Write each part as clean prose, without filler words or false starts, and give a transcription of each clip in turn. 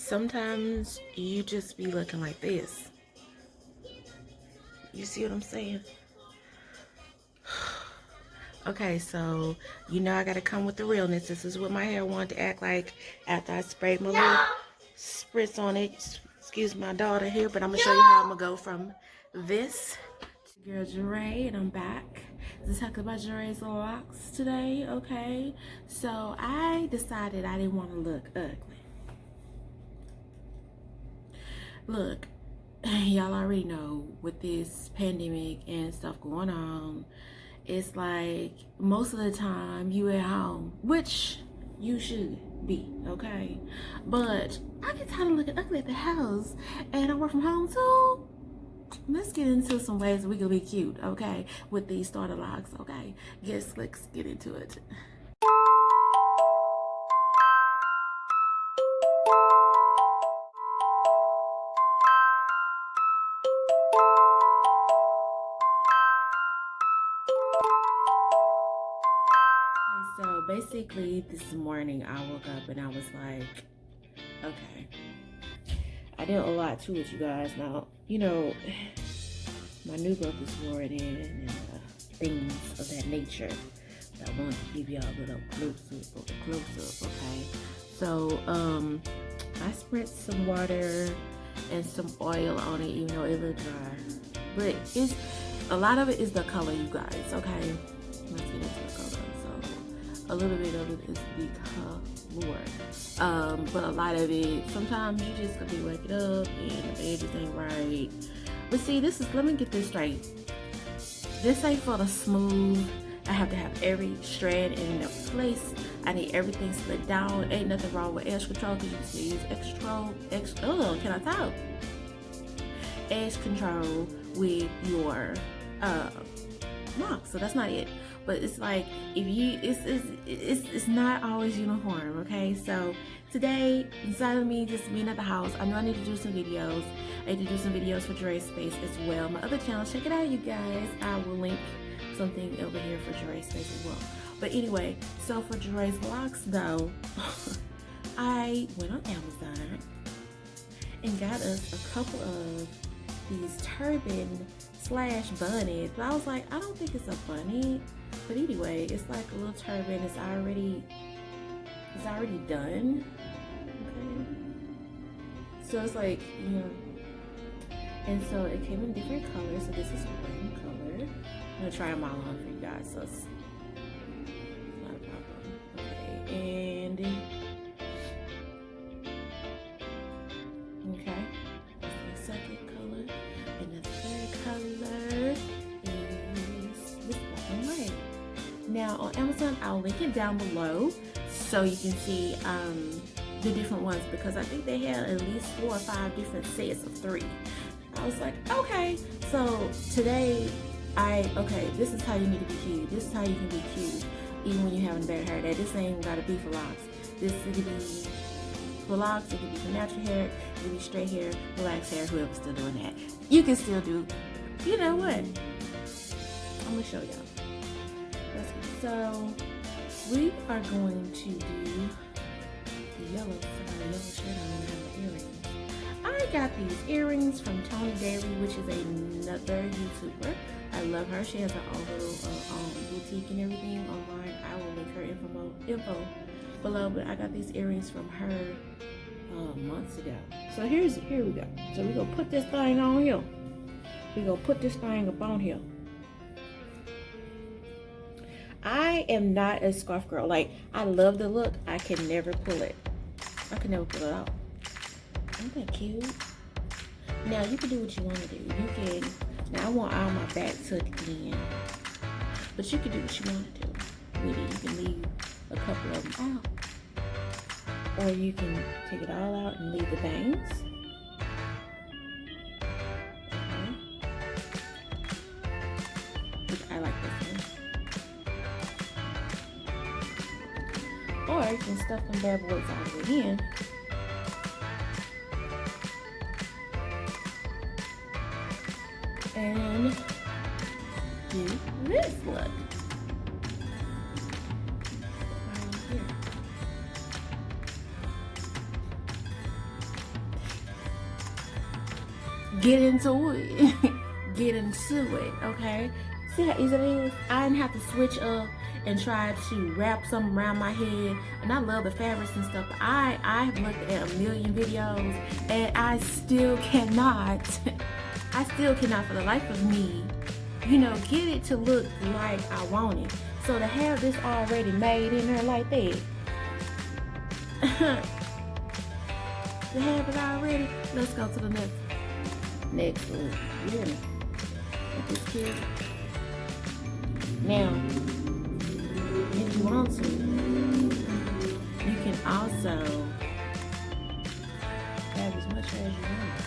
Sometimes you just be looking like this. You see what I'm saying? Okay, so you know I gotta come with the realness. This is what my hair wanted to act like after I sprayed my little spritz on it. Excuse my daughter here, but I'm gonna show you how I'm gonna go from this to girl Jeray, and I'm back to talk about Jeray's locks today. Okay, so I decided I didn't want to look ugly. Look, y'all already know with this pandemic and stuff going on, it's like most of the time you at home, which you should be, okay? But I get tired of looking ugly at the house and I work from home too. Let's get into some ways we can be cute, okay? With these starter locks, okay? Let's get into it. So basically this morning I woke up and I was like, okay, I did a lot to it, you guys. Now, you know, my new growth is pouring in and things of that nature. But I wanted to give y'all a little close up, okay? So I spritzed some water and some oil on it, even though it looked dry. But a lot of it is the color, you guys, okay? Let's get into the color. A little bit of it is the color, but a lot of it, sometimes you just gonna be waking up and the edges ain't right. But see, let me get this straight. This ain't for the smooth. I have to have every strand in a place. I need everything slid down. Ain't nothing wrong with edge control because you can use can I talk? Edge control with your locks. So that's not it. But it's like, if you, it's not always uniform, okay? So today, inside of me just being at the house, I know I need to do some videos. I need to do some videos for Jeray's Space as well. My other channel, check it out, you guys. I will link something over here for Jeray's Space as well. But anyway, so for Jeray's locks though, I went on Amazon and got us a couple of these turban / bunnies. But I was like, I don't think it's a bunny. But anyway, it's like a little turban. It's already done. Okay. So it's like, you know, and so it came in different colors. So this is one color. I'm gonna try them all on for you guys. So it's not a problem. Okay, and okay, that's the second color, and the third color is this black and white. Now on Amazon, I'll link it down below so you can see the different ones, because I think they had at least 4 or 5 different sets of 3. I was like, okay. So today, this is how you need to be cute. This is how you can be cute even when you're having bad hair day. This ain't gotta be for locks. This could be for locks, it could be for natural hair, it could be straight hair, relaxed hair, whoever's still doing that. You can still do, you know what? I'm gonna show y'all. So we are going to do the yellow. I got a yellow shirt on and have earrings. I got these earrings from Tony Daly, which is another YouTuber. I love her. She has her own little boutique and everything online. I will link her info below. But I got these earrings from her months ago. So here we go. So we're gonna put this thing on here. We're gonna put this thing up on here. I am not a scarf girl. Like, I love the look. I can never pull it. I can never pull it off. Isn't that cute? Now, you can do what you want to do. You can, now I want all my back tucked in. But you can do what you want to do with it. You can leave a couple of them out. Or you can take it all out and leave the bangs. Okay. Which I like this one. Or you can stuff them bad boys all the way in. And do this look. Right here. get into it. Get into it, okay? See how easy it is? I didn't have to switch up and try to wrap something around my head. And I love the fabrics and stuff. But I've looked at a million videos and I still cannot, for the life of me, you know, get it to look like I want it. So to have this already made in there like that, to have it already, let's go to the next look. You hear me? With this kid. Now, if you want to, you can also have as much as you want.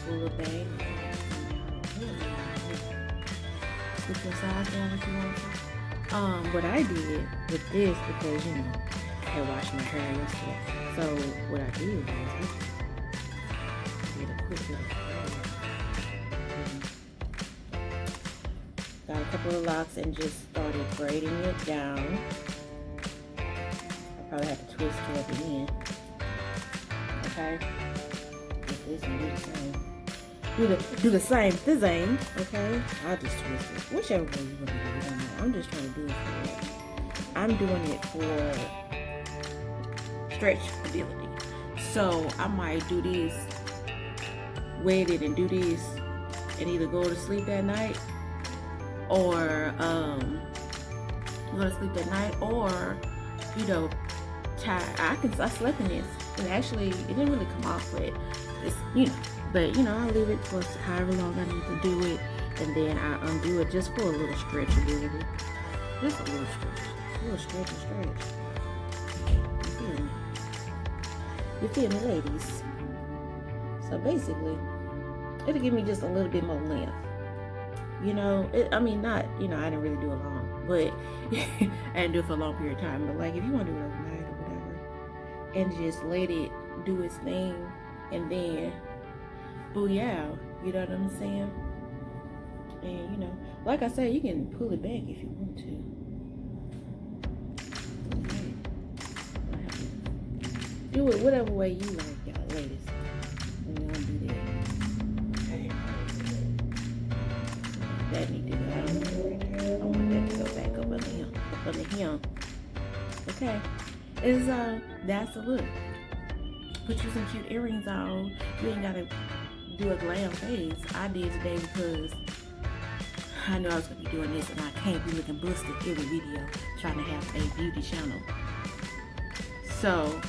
Full of bag. Put your size down if you want to. What I did with this, because you know, I had washed my hair yesterday. So what I did was I did a quick little got a couple of locks and just started braiding it down. I probably have to twist it at the end. Okay? Get this and do the same. Do the same thing, okay? I'll just twist it. Whichever way you want to do it, I don't know. I'm just trying to do it for I'm doing it for stretch ability. So I might do this, wet it and do this, and either go to sleep that night or go to sleep that night, or you know, I slept in this, and actually it didn't really come off, but it's, you know, but you know, I'll leave it for however long I need to do it, and then I undo it just for a little stretch ability, just a little stretch and stretch. You feel me? You feel me, ladies? So basically, it'll give me just a little bit more length. You know, I mean, not, you know, I didn't really do it long, but I didn't do it for a long period of time. But like, if you want to do it overnight or whatever, and just let it do its thing, and then booyah, you know what I'm saying? And you know, like I said, you can pull it back if you want to. Do it whatever way you like, y'all ladies. And y'all do that. Okay. That need to go down. I want that to go back up under him. Okay. Is that's a look. Put you some cute earrings on. You ain't gotta do a glam face. I did today because I knew I was gonna be doing this, and I can't be looking busted every video trying to have a beauty channel. So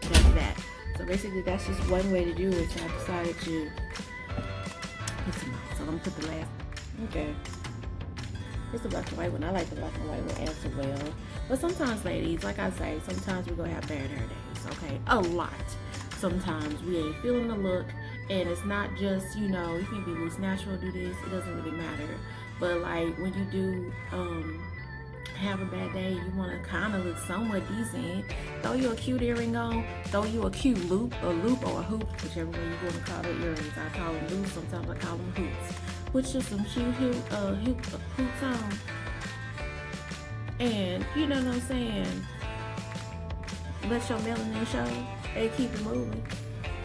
that's that. So basically that's just one way to do it. So I decided to put some on. So I'm gonna put the last. Okay. It's the black and white one. I like the black and white one as well. But sometimes, ladies, like I say, sometimes we're gonna have bad hair days, okay? A lot. Sometimes we ain't feeling the look, and it's not just, you know, you can be loose natural, do this, it doesn't really matter. But like when you do have a bad day, you want to kind of look somewhat decent, throw you a cute earring on, throw you a cute loop or a hoop, whichever way you want to call it, earrings. I call them loops, sometimes I call them hoops. Put you some cute hoops on, and you know what I'm saying, let your melanin show and keep it moving.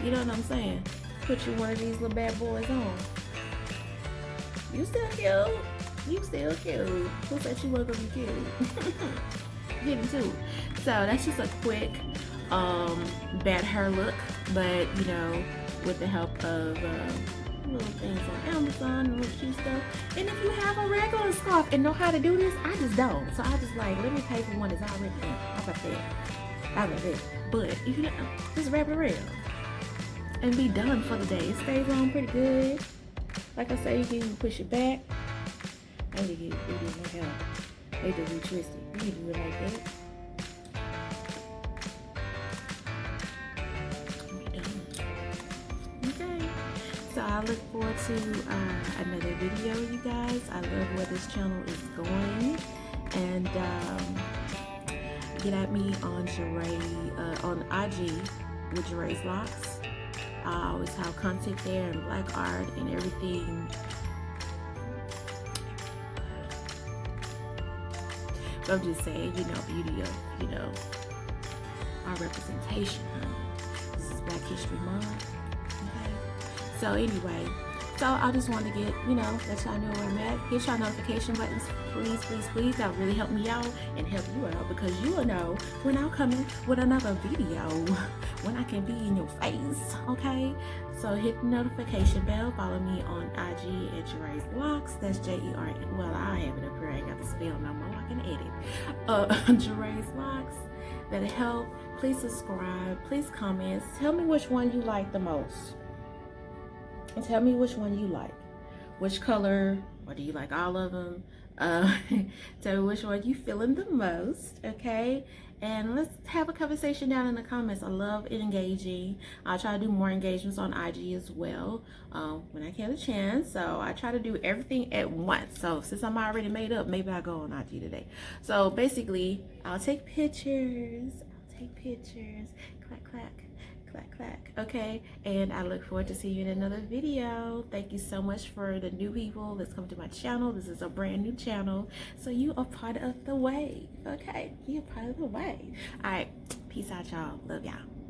You know what I'm saying? Put you one of these little bad boys on. You still cute. You still cute. Who said you weren't gonna be cute? Get into it. So that's just a quick bad hair look, but you know, with the help of little things on Amazon and little cute stuff. And if you have a regular scarf and know how to do this, I just don't. So I just like, let me pay for one that's already done. How about that? But if you don't, just wrap it around and be done for the day. It stays on pretty good. Like I say, you can even push it back. I need to get it in my hair. They just retwist it. You can do it like that. Be done. Okay. So I look forward to another video, you guys. I love where this channel is going. And get at me on on IG with Jeray's Locs. I always have content there and black art and everything. But I'm just saying, you know, beauty of, you know, our representation, honey. This is Black History Month. Okay? So anyway, so I just want to get, you know, let y'all know where I'm at. Hit y'all notification buttons, please, please, please. That will really help me out and help you out, because you will know when I'm coming with another video, when I can be in your face, okay? So hit the notification bell. Follow me on IG at Locs. That's J-E-R-E. Well, I have it up here. I ain't got the spell no more. I can edit. Locs. That'll help. Please subscribe. Please comment. Tell me which one you like the most. And tell me which one you like. Which color, or do you like all of them? Tell me which one you feeling the most, okay? And let's have a conversation down in the comments. I love engaging. I'll try to do more engagements on IG as well when I get a chance. So I try to do everything at once. So since I'm already made up, maybe I'll go on IG today. So basically, I'll take pictures. Clack, clack. Clack, clack. Okay, and I look forward to seeing you in another video. Thank you so much for the new people that's come to my channel. This is a brand new channel, so you are part of the wave. Okay, you're part of the wave. All right, peace out, y'all. Love y'all.